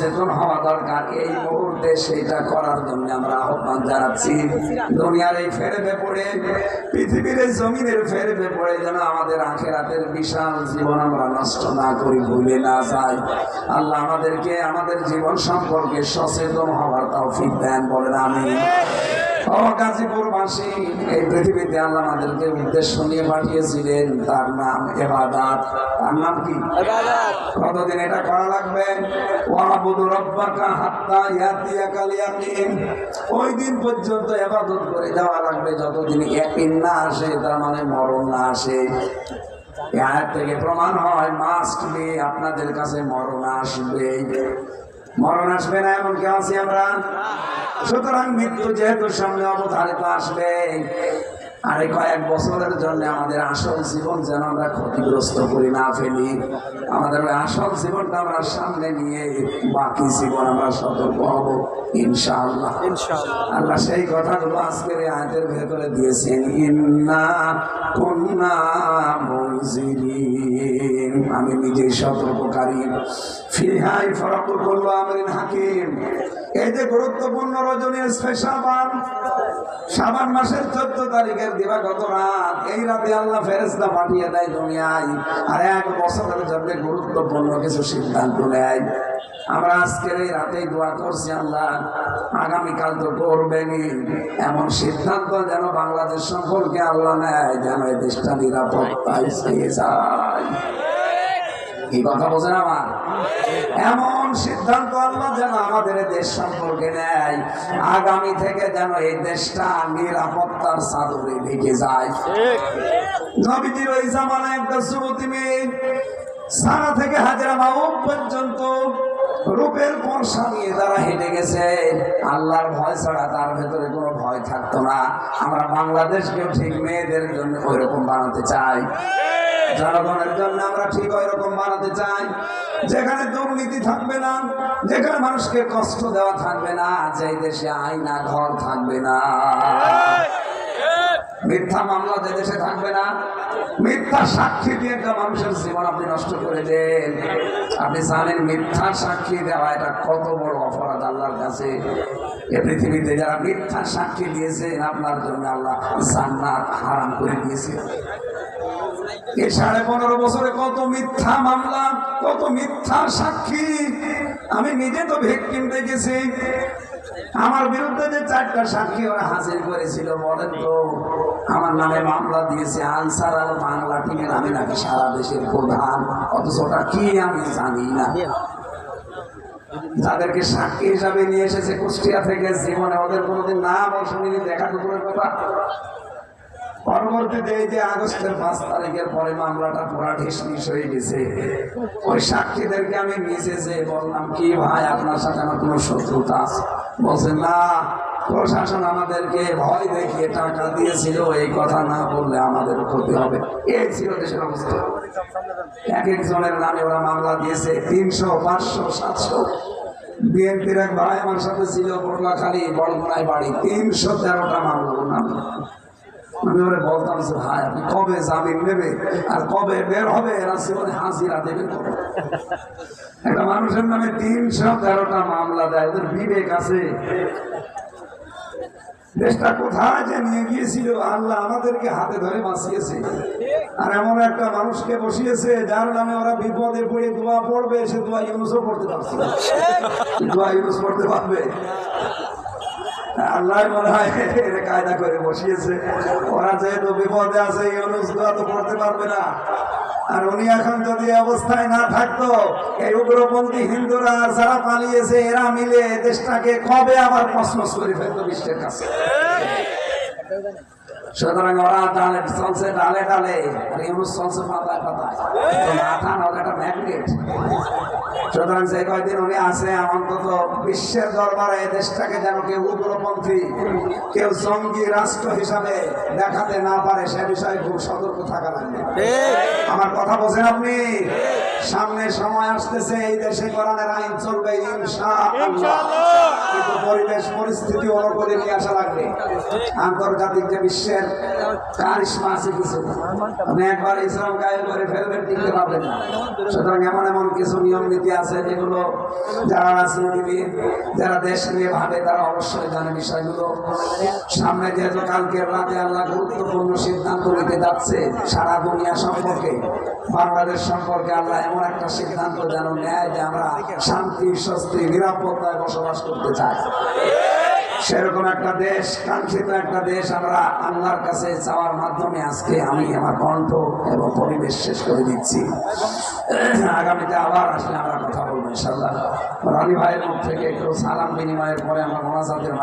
সচেতন হওয়া দরকার। এই মুহূর্তে সেটা করার জন্য আমরা আহ্বান জানাচ্ছি। দুনিয়ার এই ফেরেবে পড়ে, পৃথিবীর এই জমিনের ফেরেবে পড়ে যেন আমাদের আখিরাতের বিশাল জীবন আমরা নষ্ট না করি, ভুলে না যাই। আল্লাহ আমাদেরকে আমাদের জীবন সম্পর্কে সচেতন হওয়ার তৌফিক দেন, বলেন আমিন। গাজীপুরবাসী, এই পৃথিবীতে আল্লাহ আমাদেরকে উদ্দেশ্য নিয়ে পাঠিয়েছিলেন, তার নাম ইবাদত। তার নাম কি? ইবাদত। কতদিন এটা করা লাগবে? ওয়াবুদু রাব্বাকা হাত্তা ইয়াতিয়াকাল ইয়াকিন। ওই দিন পর্যন্ত ইবাদত করে যাওয়া লাগবে যতদিন ইয়াকিন না আসে, তার মানে মরণ না আসে। এই আয়াত থেকে প্রমাণ হয় মাস্ট বি আপনাদের কাছে মরণ আসবে। মরণ আসবে না এমন কেউ আছি আমরা? সুতরাং মৃত্যু যেহেতু সামনে অবধারিত আসবে, আর এই কয়েক বছরের জন্য আমাদের আসল জীবন যেন আমরা ক্ষতিগ্রস্ত করি না ফেলি। আমাদের ওই আসল জীবনটা আমরা সামনে নিয়ে বাকি জীবন আমরা সতর্ক হব ইনশাআল্লাহ। আল্লাহ সেই কথাগুলো আজকের এই আয়াতের ভেতরে দিয়েছেন, ইন্না কুন্না মুনজিরিন, আমি নিজেই সতর্ককারী। ফিহা ইফরাকু কুল্লু আমরিন হাকিম। এই যে গুরুত্বপূর্ণ রজনীর শাবান মাসের 14 তারিখের দিবাগত রাত, এই রাতে আল্লাহ ফেরেশতা পাঠিয়ে দেয় দুনিয়ায়, আর 1 বছরের জন্য গুরুত্বপূর্ণ কিছু সিদ্ধান্ত নেয়। আমরা আজকের এই রাতেই দোয়া করছি, আল্লাহ আগামীকাল তো করবেনই, এমন সিদ্ধান্ত যেন বাংলাদেশ সম্পর্কে আল্লাহ নেয় যেন এই দেশটা নিরাপত্তায় পেয়ে যায়। এই কথা বোঝেন আমার? এমন সিদ্ধান্ত আল্লাহ যেন আমাদের দেশ সম্পর্কে নেয়, আগামী থেকে যেন এই দেশটা নিরাপত্তার চাদরে ঢেকে যায়। নবীজির ওই জামানায় একটা যুবতী মেয়ে সারা থেকে হাজরা মাউফ পর্যন্ত রূপের পরশা নিয়ে তারা হেঁটে গেছে। আল্লাহর ভয় ছাড়া তার ভেতরে কোনো ভয় থাকতো না। আমরা বাংলাদেশকেও ঠিক মেয়েদের জন্য ওই রকম বানাতে চাই, জনগণের জন্য আমরা ঠিক ওই রকম বানাতে চাই, যেখানে দুর্নীতি থাকবে না, যেখানে মানুষকে কষ্ট দেওয়া থাকবে না, যে দেশে আয়না ঘর থাকবে না, মিথ্যা মামলা যে দেশে থাকবে না, মিথ্যা সাক্ষী দিয়ে একটা মানুষের জীবন আপনি নষ্ট করে দেন। আপনি জানেন মিথ্যা সাক্ষী দেওয়া এটা কত বড় অপরাধ আল্লাহর কাছে। এ পৃথিবীতে যারা মিথ্যা সাক্ষী দিয়েছেন আপনার জন্য আল্লাহ জান্নাত হারাম করে দিয়েছে। এই 15.5 বছরে কত মিথ্যা মামলা, কত মিথ্যা সাক্ষী। আমি নিজে তো ভিকটিম দেখেছি। আমার বিরুদ্ধে যে 4টা সাক্ষী ওরা হাজির করেছিল, বলেন তো আমার নামে মামলা দিয়েছে আনসার আল বাংলা টিমের, আমি নাকি সারা দেশের প্রধান, অথচ ওটা কি আমি জানি না। যাদেরকে সাক্ষী হিসাবে নিয়ে এসেছে কুষ্টিয়া থেকে, জীবনে ওদের কোনোদিন নাম শুনিনি, দেখা টুকুরের কথা। পরবর্তীতে এই যে আগস্টের 5 তারিখের পরে মামলাটা পুরা ঢিসমিস হয়ে গেছে, ওই সাক্ষীদেরকে আমি নিজে যে বললাম, কি ভাই আপনার সাথে আমার কোনো শত্রুতা আছে? বলছে না, প্রশাসন আমাদেরকে ভয় দেখিয়ে টাকা দিয়েছিল, এই কথা না বললে আমাদের ক্ষতি হবে। এই ছিল দেশের অবস্থা। এক একজনের নামে ওরা মামলা দিয়েছে 300, 500, 700। বিএনপির এক ভাই আমার সাথে ছিল, পটুয়াখালী বড়গুনায় বাড়ি, 313টা মামলা ওর নামে। আমি ওরা বলতাম যে ভাই আপনি কবে জামিন নেবে আর কবে বের হবে, এরা জীবনে হাজিরা দেবেন কবে? একটা মানুষের নামে 313টা মামলা দেয়, ওদের বিবেক আছে? দেশটা কোথায় যে নিয়ে গিয়েছিল আল্লাহ আমাদেরকে হাতে ধরে বাঁচিয়েছে। আর এমন একটা মানুষকে বসিয়েছে যার নামে ওরা বিপদে পড়ে দোয়া পড়বে, সে দোয়া ইউনুসও পড়তে পারছে না। দোয়া ইউনুস পড়তে পারবে? আল্লাহ মনে হয় কায়দা করে বসিয়েছে। ওরা যেহেতু বিপদে আছে, ইউনুস দোয়া তো পড়তে পারবে না। আর উনি এখন যদি অবস্থায় না থাকতো, এই উগ্রপন্থী হিন্দুরা যারা পালিয়েছে এরা মিলে দেশটাকে কবে আবার কসমস করে ফেলতো বিশ্বের কাছে। সুতরাং ওরা ডালে চলছে, ডালে ডালে, আর ইউনুস চলছে পাতায় পাতায়। মাথা নয় একটা ম্যাগনেট। সুতরাং যে কয়দিন উনি আছে, অন্তত বিশ্বের দরবারে এই দেশটাকে যেন কেউ উগ্রপন্থী, কেউ জঙ্গি রাষ্ট্র হিসাবে দেখাতে না পারে, সে বিষয়ে খুব সতর্ক থাকা লাগবে। আমার কথা বোঝেন আপনি? সামনে সময় আসতেছে, এই দেশে কোরআনের আইন চলবে ইনশাআল্লাহ। কিন্তু পরিবেশ পরিস্থিতি অনুকূলে নিয়ে আসা লাগবে। আন্তর্জাতিক যে বিশ্বের কারিশমা আছে কিছু, আপনি একবার ইসলাম কায়েম করে ফেলবেন, টিকতে পারবেন না। সুতরাং এমন এমন কিছু নিয়ম নীতি আছে যেগুলো যারা রাজনীতিবিদ, যারা দেশ নিয়ে ভাবে, তারা অবশ্যই জানে বিষয়গুলো। সামনে যেহেতু কালকের রাতে আল্লাহ গুরুত্বপূর্ণ সিদ্ধান্ত নিতে যাচ্ছে সারা দুনিয়া সম্পর্কে, বাংলাদেশ সম্পর্কে আল্লাহ এমন একটা সিদ্ধান্ত যেন নেয় যে আমরা শান্তি, স্বস্তি, নিরাপত্তায় বসবাস করতে চাই। সেরকম একটা দেশ, কাঙ্ক্ষিত একটা দেশ আমরা আল্লাহর কাছে চাওয়ার মাধ্যমে আজকে আমি আমার কণ্ঠ এবং পরিবেশ শেষ করে দিচ্ছি। আগামীতে আবার আসলে আমরা কথা বলবো ইনশাআল্লাহ। রানী ভাইয়ের মুখ থেকে একটু সালাম বিনিময়ের পরে আমরা মোনাজাতের